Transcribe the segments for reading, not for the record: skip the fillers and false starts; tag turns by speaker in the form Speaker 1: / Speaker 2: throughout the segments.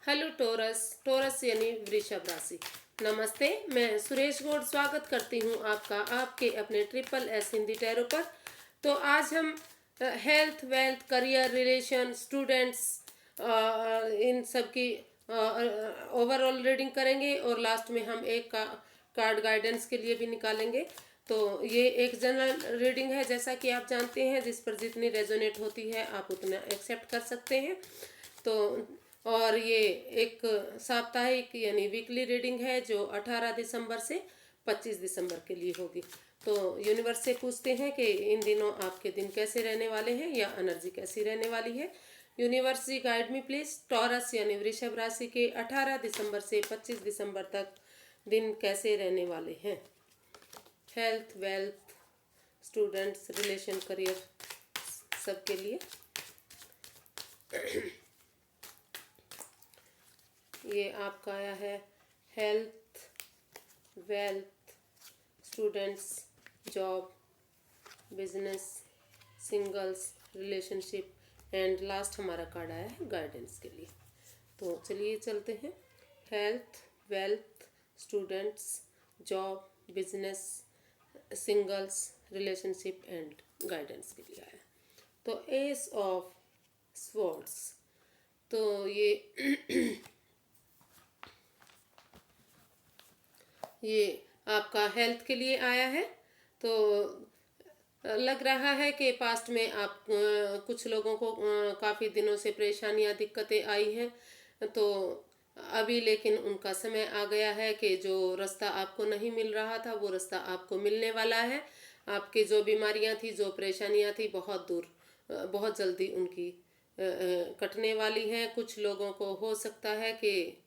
Speaker 1: Hello torus. Torus यानी वृषभ राशि। नमस्ते, मैं सुरेश गौड़ स्वागत करती हूँ आपका आपके अपने ट्रिपल एस हिंदी टैरो पर। तो आज हम health, wealth, career, relation, students, इन सब की ओवरऑल रीडिंग करेंगे और लास्ट में हम एक कार्ड गाइडेंस के लिए भी निकालेंगे। तो ये एक जनरल रीडिंग है, जैसा कि आप जानते हैं, जिस पर जितनी रेजोनेट होती है आप उतना एक्सेप्ट कर सकते हैं। तो और ये एक साप्ताहिक यानी वीकली रीडिंग है जो 18 दिसंबर से 25 दिसंबर के लिए होगी। तो यूनिवर्स से पूछते हैं कि इन दिनों आपके दिन कैसे रहने वाले हैं या एनर्जी कैसी रहने वाली है। Universe ji guide me please. Taurus यानी वृषभ राशि के 18 दिसंबर से 25 दिसंबर तक दिन कैसे रहने वाले हैं। Health, wealth, students, relation, career, सबके लिए। ये आपका आया है health, wealth, students, job, business, singles, relationship and last हमारा कार्ड आया है गाइडेंस के लिए। तो चलिए चलते हैं। Health, wealth, students, job, business, singles, relationship and guidance के लिए आया। तो एस ऑफ स्वॉर्ड्स। तो ये आपका हेल्थ के लिए आया है। तो लग रहा है कि पास्ट में आप कुछ लोगों को काफ़ी दिनों से परेशानियां, दिक्कतें आई हैं। तो अभी लेकिन उनका समय आ गया है कि जो रास्ता आपको नहीं मिल रहा था वो रास्ता आपको मिलने वाला है। आपकी जो बीमारियां थी, जो परेशानियां थी, बहुत दूर बहुत जल्दी उनकी कटने वाली हैं। कुछ लोगों को हो सकता है कि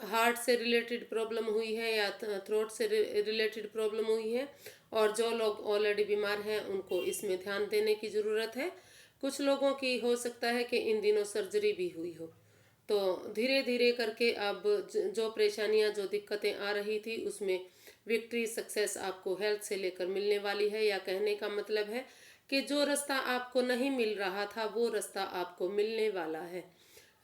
Speaker 1: हार्ट से रिलेटेड प्रॉब्लम हुई है या थ्रोट से रिलेटेड प्रॉब्लम हुई है। और जो लोग ऑलरेडी बीमार हैं उनको इसमें ध्यान देने की ज़रूरत है। कुछ लोगों की हो सकता है कि इन दिनों सर्जरी भी हुई हो। तो धीरे धीरे करके अब जो परेशानियां, जो दिक्कतें आ रही थी उसमें विक्ट्री, सक्सेस आपको हेल्थ से लेकर मिलने वाली है। या कहने का मतलब है कि जो रास्ता आपको नहीं मिल रहा था वो रास्ता आपको मिलने वाला है।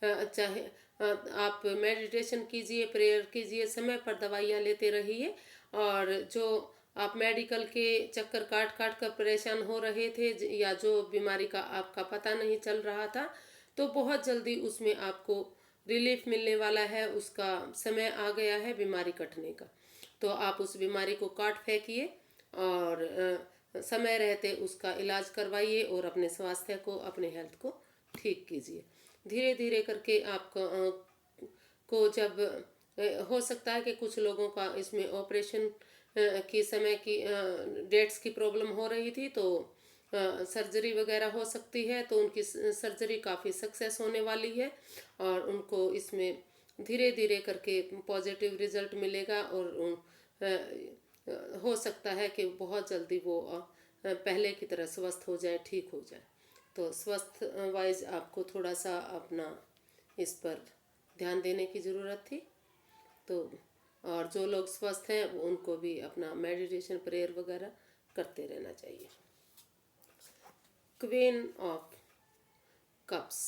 Speaker 1: चाहे आप मेडिटेशन कीजिए, प्रेयर कीजिए, समय पर दवाइयाँ लेते रहिए। और जो आप मेडिकल के चक्कर काट काट कर परेशान हो रहे थे या जो बीमारी का आपका पता नहीं चल रहा था, तो बहुत जल्दी उसमें आपको रिलीफ मिलने वाला है। उसका समय आ गया है बीमारी कटने का। तो आप उस बीमारी को काट फेंकिए और समय रहते उसका इलाज करवाइए और अपने स्वास्थ्य को, अपने हेल्थ को ठीक कीजिए। धीरे धीरे करके आपका को जब हो सकता है कि कुछ लोगों का इसमें ऑपरेशन की समय की डेट्स की प्रॉब्लम हो रही थी, तो सर्जरी वगैरह हो सकती है। तो उनकी सर्जरी काफ़ी सक्सेस होने वाली है और उनको इसमें धीरे धीरे करके पॉजिटिव रिजल्ट मिलेगा। और हो सकता है कि बहुत जल्दी वो पहले की तरह स्वस्थ हो जाए, ठीक हो जाए। तो स्वस्थ वाइज आपको थोड़ा सा अपना इस पर ध्यान देने की ज़रूरत थी। तो और जो लोग स्वस्थ हैं उनको भी अपना मेडिटेशन, प्रेयर वगैरह करते रहना चाहिए। Queen of cups.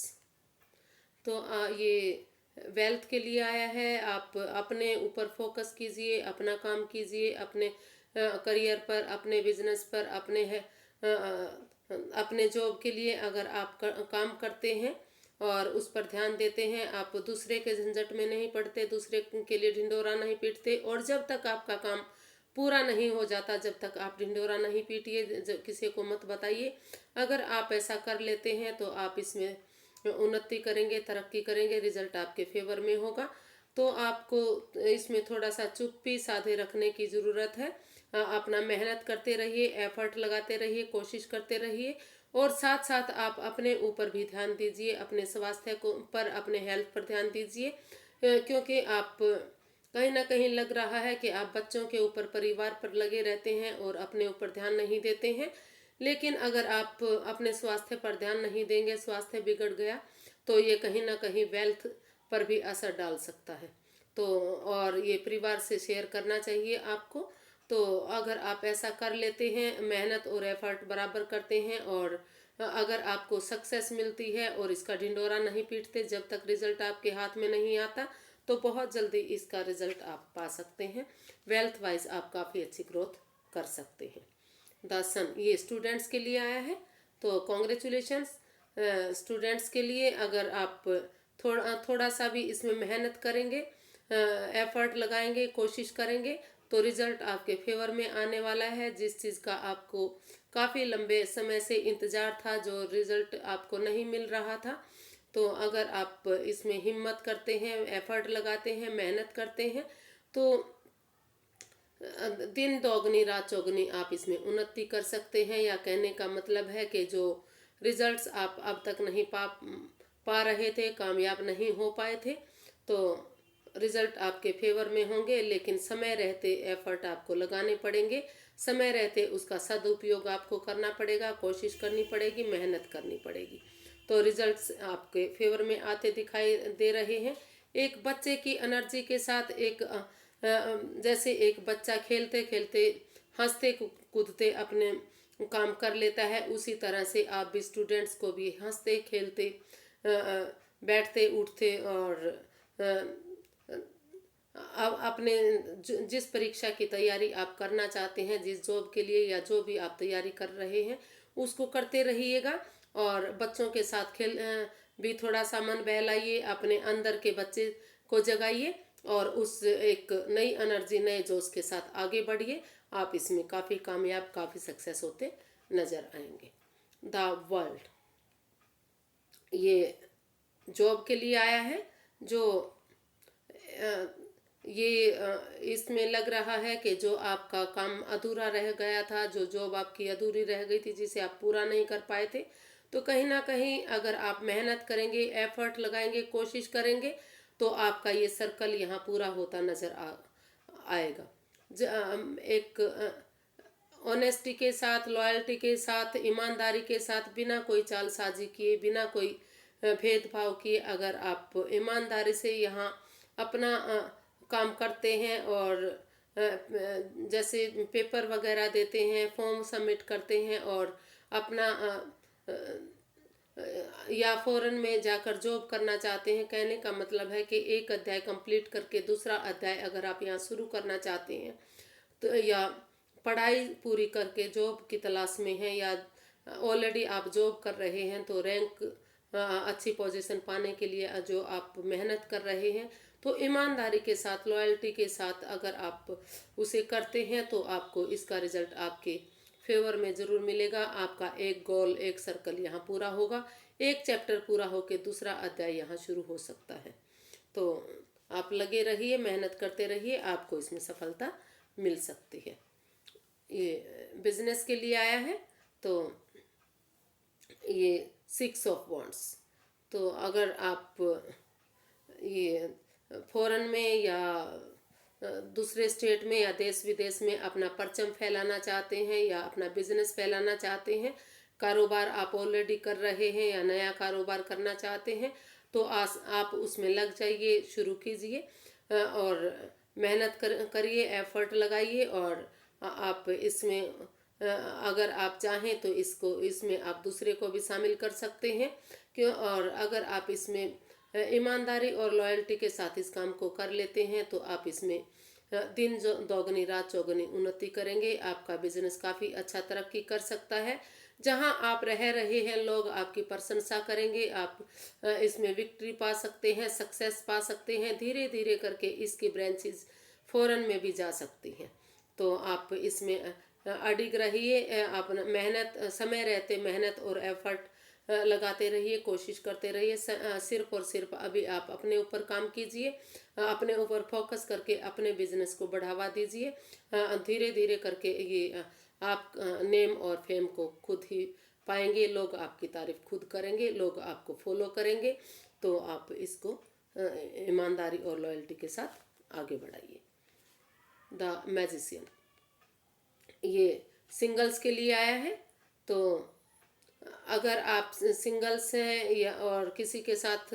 Speaker 1: तो ये वेल्थ के लिए आया है। आप अपने ऊपर फोकस कीजिए, अपना काम कीजिए, अपने करियर पर, अपने बिजनेस पर, अपने जॉब के लिए अगर आप काम करते हैं और उस पर ध्यान देते हैं, आप दूसरे के झंझट में नहीं पड़ते, दूसरे के लिए ढिंडोरा नहीं पीटते। और जब तक आपका काम पूरा नहीं हो जाता, जब तक आप ढिंडोरा नहीं पीटिए, किसी को मत बताइए। अगर आप ऐसा कर लेते हैं तो आप इसमें उन्नति करेंगे, तरक्की करेंगे, रिजल्ट आपके फेवर में होगा। तो आपको इसमें थोड़ा सा चुप्पी साधे रखने की ज़रूरत है। अपना मेहनत करते रहिए, एफर्ट लगाते रहिए, कोशिश करते रहिए। और साथ साथ आप अपने ऊपर भी ध्यान दीजिए, अपने स्वास्थ्य को पर, अपने हेल्थ पर ध्यान दीजिए। क्योंकि आप कहीं ना कहीं लग रहा है कि आप बच्चों के ऊपर, परिवार पर लगे रहते हैं और अपने ऊपर ध्यान नहीं देते हैं। लेकिन अगर आप अपने स्वास्थ्य पर ध्यान नहीं देंगे, स्वास्थ्य बिगड़ गया, तो ये कहीं ना कहीं वेल्थ पर भी असर डाल सकता है। तो और ये परिवार से शेयर करना चाहिए आपको। तो अगर आप ऐसा कर लेते हैं, मेहनत और एफर्ट बराबर करते हैं और अगर आपको सक्सेस मिलती है और इसका ढिंढोरा नहीं पीटते जब तक रिजल्ट आपके हाथ में नहीं आता, तो बहुत जल्दी इसका रिजल्ट आप पा सकते हैं। वेल्थ वाइज आप काफ़ी अच्छी ग्रोथ कर सकते हैं। द सन ये स्टूडेंट्स के लिए आया है, तो कॉन्ग्रेचुलेशंस स्टूडेंट्स के लिए। अगर आप थोड़ा थोड़ा सा भी इसमें मेहनत करेंगे, एफर्ट लगाएंगे, कोशिश करेंगे, तो रिजल्ट आपके फेवर में आने वाला है। जिस चीज़ का आपको काफ़ी लंबे समय से इंतज़ार था, जो रिजल्ट आपको नहीं मिल रहा था, तो अगर आप इसमें हिम्मत करते हैं, एफर्ट लगाते हैं, मेहनत करते हैं, तो दिन दोगुनी रात चौगुनी आप इसमें उन्नति कर सकते हैं। या कहने का मतलब है कि जो रिजल्ट्स आप अब तक नहीं पा रहे थे, कामयाब नहीं हो पाए थे, तो रिजल्ट आपके फेवर में होंगे। लेकिन समय रहते एफर्ट आपको लगाने पड़ेंगे, समय रहते उसका सदुपयोग आपको करना पड़ेगा, कोशिश करनी पड़ेगी, मेहनत करनी पड़ेगी, तो रिजल्ट्स आपके फेवर में आते दिखाई दे रहे हैं। एक बच्चे की एनर्जी के साथ जैसे एक बच्चा खेलते खेलते, हंसते कूदते अपने काम कर लेता है, उसी तरह से आप भी स्टूडेंट्स को भी हंसते खेलते, बैठते उठते और अब अपने जिस परीक्षा की तैयारी आप करना चाहते हैं, जिस जॉब के लिए या जो भी आप तैयारी कर रहे हैं, उसको करते रहिएगा। और बच्चों के साथ खेल भी थोड़ा सा मन बहलाइए, अपने अंदर के बच्चे को जगाइए और उस एक नई एनर्जी, नए जोश के साथ आगे बढ़िए। आप इसमें काफ़ी कामयाब, काफ़ी सक्सेस होते नज़र आएंगे। द वर्ल्ड ये जॉब के लिए आया है, जो इसमें लग रहा है कि जो आपका काम अधूरा रह गया था, जो जॉब आपकी अधूरी रह गई थी, जिसे आप पूरा नहीं कर पाए थे, तो कहीं ना कहीं अगर आप मेहनत करेंगे, एफर्ट लगाएंगे, कोशिश करेंगे, तो आपका ये सर्कल यहाँ पूरा होता नज़र आएगा। एक ऑनेस्टी के साथ, लॉयल्टी के साथ, ईमानदारी के साथ, बिना कोई चालसाजी किए, बिना कोई भेदभाव किए, अगर आप ईमानदारी से यहाँ अपना काम करते हैं और जैसे पेपर वगैरह देते हैं, फॉर्म सबमिट करते हैं और अपना या फॉरेन में जाकर जॉब करना चाहते हैं, कहने का मतलब है कि एक अध्याय कंप्लीट करके दूसरा अध्याय अगर आप यहाँ शुरू करना चाहते हैं, तो या पढ़ाई पूरी करके जॉब की तलाश में हैं, या ऑलरेडी आप जॉब कर रहे हैं, तो रैंक अच्छी पोजीशन पाने के लिए जो आप मेहनत कर रहे हैं, तो ईमानदारी के साथ, लॉयल्टी के साथ अगर आप उसे करते हैं, तो आपको इसका रिजल्ट आपके फेवर में ज़रूर मिलेगा। आपका एक गोल, एक सर्कल यहाँ पूरा होगा, एक चैप्टर पूरा होकर दूसरा अध्याय यहाँ शुरू हो सकता है। तो आप लगे रहिए, मेहनत करते रहिए, आपको इसमें सफलता मिल सकती है। ये बिजनेस के लिए आया है, तो ये 6 ऑफ वॉन्ड्स। तो अगर आप ये फॉरेन में या दूसरे स्टेट में या देश विदेश में अपना परचम फैलाना चाहते हैं या अपना बिजनेस फैलाना चाहते हैं, कारोबार आप ऑलरेडी कर रहे हैं या नया कारोबार करना चाहते हैं, तो आप उसमें लग जाइए, शुरू कीजिए और मेहनत करिए, एफर्ट लगाइए। और आप इसमें अगर आप चाहें तो इसमें आप दूसरे को भी शामिल कर सकते हैं, क्यों। और अगर आप इसमें ईमानदारी और लॉयल्टी के साथ इस काम को कर लेते हैं, तो आप इसमें दिन दोगुनी रात चौगुनी उन्नति करेंगे। आपका बिजनेस काफ़ी अच्छा तरक्की कर सकता है। जहां आप रह रहे हैं, लोग आपकी प्रशंसा करेंगे, आप इसमें विक्ट्री पा सकते हैं, सक्सेस पा सकते हैं। धीरे धीरे करके इसकी ब्रांचेस फॉरेन में भी जा सकती हैं। तो आप इसमें अडिग रहिए, अपना मेहनत, समय रहते मेहनत और एफर्ट लगाते रहिए, कोशिश करते रहिए। सिर्फ और सिर्फ अभी आप अपने ऊपर काम कीजिए, अपने ऊपर फोकस करके अपने बिजनेस को बढ़ावा दीजिए। धीरे धीरे करके ये आप नेम और फेम को खुद ही पाएंगे, लोग आपकी तारीफ खुद करेंगे, लोग आपको फॉलो करेंगे। तो आप इसको ईमानदारी और लॉयल्टी के साथ आगे बढ़ाइए। द मैजिशियन ये सिंगल्स के लिए आया है। तो अगर आप सिंगल्स हैं या और किसी के साथ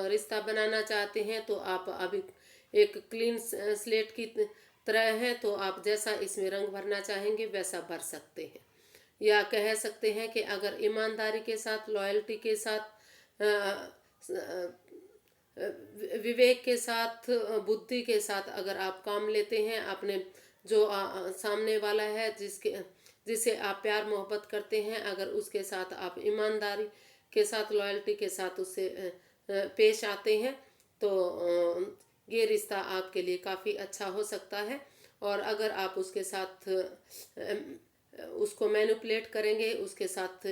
Speaker 1: रिश्ता बनाना चाहते हैं, तो आप अभी एक क्लीन स्लेट की तरह हैं, तो आप जैसा इसमें रंग भरना चाहेंगे वैसा भर सकते हैं। या कह सकते हैं कि अगर ईमानदारी के साथ, लॉयल्टी के साथ, विवेक के साथ, बुद्धि के साथ अगर आप काम लेते हैं, अपने जो सामने वाला है जिसे आप प्यार मोहब्बत करते हैं, अगर उसके साथ आप ईमानदारी के साथ, लॉयल्टी के साथ उससे पेश आते हैं तो ये रिश्ता आपके लिए काफ़ी अच्छा हो सकता है। और अगर आप उसके साथ उसको मैनिपुलेट करेंगे, उसके साथ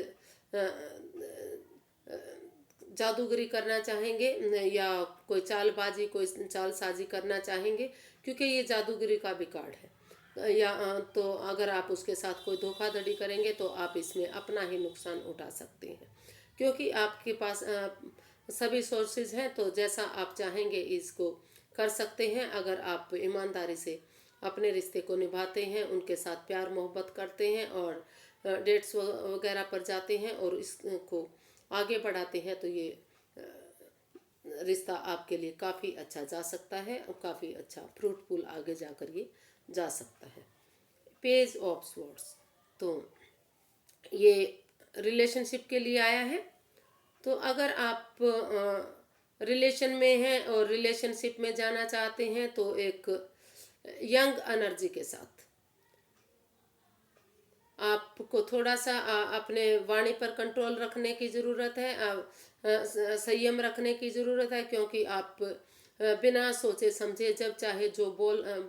Speaker 1: जादूगरी करना चाहेंगे या कोई चालबाजी, कोई चालसाजी करना चाहेंगे, क्योंकि ये जादूगरी का भी कार्ड है, या तो अगर आप उसके साथ कोई धोखाधड़ी करेंगे तो आप इसमें अपना ही नुकसान उठा सकते हैं, क्योंकि आपके पास सभी सोर्सेज हैं। तो जैसा आप चाहेंगे इसको कर सकते हैं। अगर आप ईमानदारी से अपने रिश्ते को निभाते हैं, उनके साथ प्यार मोहब्बत करते हैं और डेट्स वगैरह पर जाते हैं और इसको आगे बढ़ाते हैं, तो ये रिश्ता आपके लिए काफ़ी अच्छा जा सकता है और काफ़ी अच्छा फ्रूटफुल आगे जाकर ये जा सकता है। पेज ऑफ स्वॉर्ड्स, तो ये रिलेशनशिप के लिए आया है। तो अगर आप रिलेशन में हैं और रिलेशनशिप में जाना चाहते हैं तो एक यंग एनर्जी के साथ आपको थोड़ा सा अपने वाणी पर कंट्रोल रखने की ज़रूरत है, संयम रखने की ज़रूरत है, क्योंकि आप बिना सोचे समझे जब चाहे जो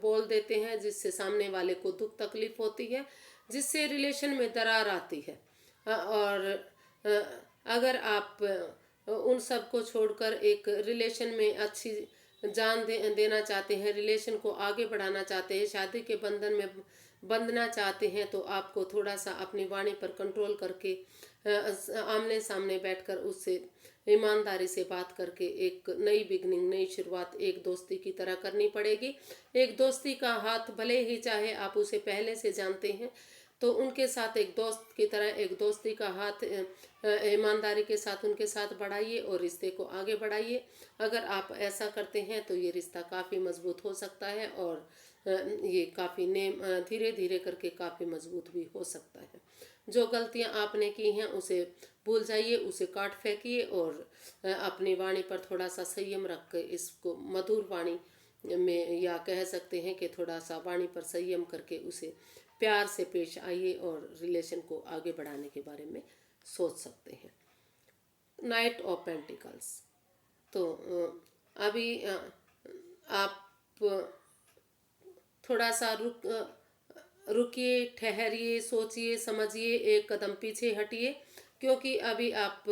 Speaker 1: बोल देते हैं, जिससे सामने वाले को दुख तकलीफ होती है, जिससे रिलेशन में दरार आती है। और अगर आप उन सब को छोड़कर एक रिलेशन में अच्छी जान देना चाहते हैं, रिलेशन को आगे बढ़ाना चाहते हैं, शादी के बंधन में बंधना चाहते हैं, तो आपको थोड़ा सा अपनी वाणी पर कंट्रोल करके आमने सामने बैठकर उससे ईमानदारी से बात करके एक नई बिगनिंग, नई शुरुआत एक दोस्ती की तरह करनी पड़ेगी। एक दोस्ती का हाथ भले ही चाहे आप उसे पहले से जानते हैं, तो उनके साथ एक दोस्त की तरह एक दोस्ती का हाथ ईमानदारी के साथ उनके साथ बढ़ाइए और रिश्ते को आगे बढ़ाइए। अगर आप ऐसा करते हैं तो ये रिश्ता काफ़ी मजबूत हो सकता है और ये काफ़ी धीरे धीरे करके काफ़ी मजबूत भी हो सकता है। जो गलतियां आपने की हैं उसे भूल जाइए, उसे काट फेंकिए और अपनी वाणी पर थोड़ा सा संयम रख कर इसको मधुर वाणी में, या कह सकते हैं कि थोड़ा सा वाणी पर संयम करके उसे प्यार से पेश आइए और रिलेशन को आगे बढ़ाने के बारे में सोच सकते हैं। नाइट ऑफ पेंटिकल्स, तो अभी आप थोड़ा सा रुकिए, ठहरिए, सोचिए, समझिए, एक कदम पीछे हटिए, क्योंकि अभी आप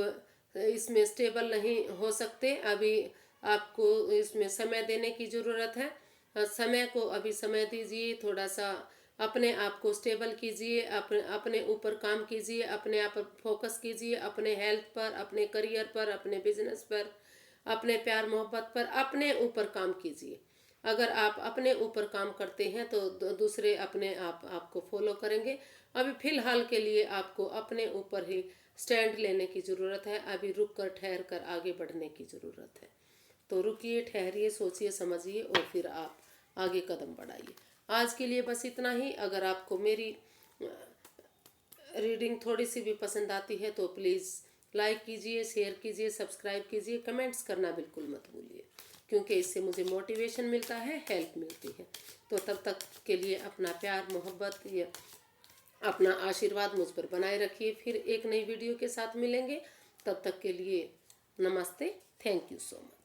Speaker 1: इसमें स्टेबल नहीं हो सकते। अभी आपको इसमें समय देने की ज़रूरत है। समय को अभी समय दीजिए, थोड़ा सा अपने आप को स्टेबल कीजिए, अपने ऊपर काम कीजिए, अपने आप पर फोकस कीजिए, अपने हेल्थ पर, अपने करियर पर, अपने बिजनेस पर, अपने प्यार मोहब्बत पर, अपने ऊपर काम कीजिए। अगर आप अपने ऊपर काम करते हैं तो दूसरे अपने आप आपको फॉलो करेंगे। अभी फ़िलहाल के लिए आपको अपने ऊपर ही स्टैंड लेने की ज़रूरत है। अभी रुक कर ठहर कर आगे बढ़ने की ज़रूरत है। तो रुकिए, ठहरिए, सोचिए, समझिए और फिर आप आगे कदम बढ़ाइए। आज के लिए बस इतना ही। अगर आपको मेरी रीडिंग थोड़ी सी भी पसंद आती है तो प्लीज़ लाइक कीजिए, शेयर कीजिए, सब्सक्राइब कीजिए, कमेंट्स करना बिल्कुल मत भूलिए, क्योंकि इससे मुझे मोटिवेशन मिलता है, हेल्प मिलती है। तो तब तक के लिए अपना प्यार मोहब्बत या अपना आशीर्वाद मुझ पर बनाए रखिए। फिर एक नई वीडियो के साथ मिलेंगे। तब तक के लिए नमस्ते। Thank you so much.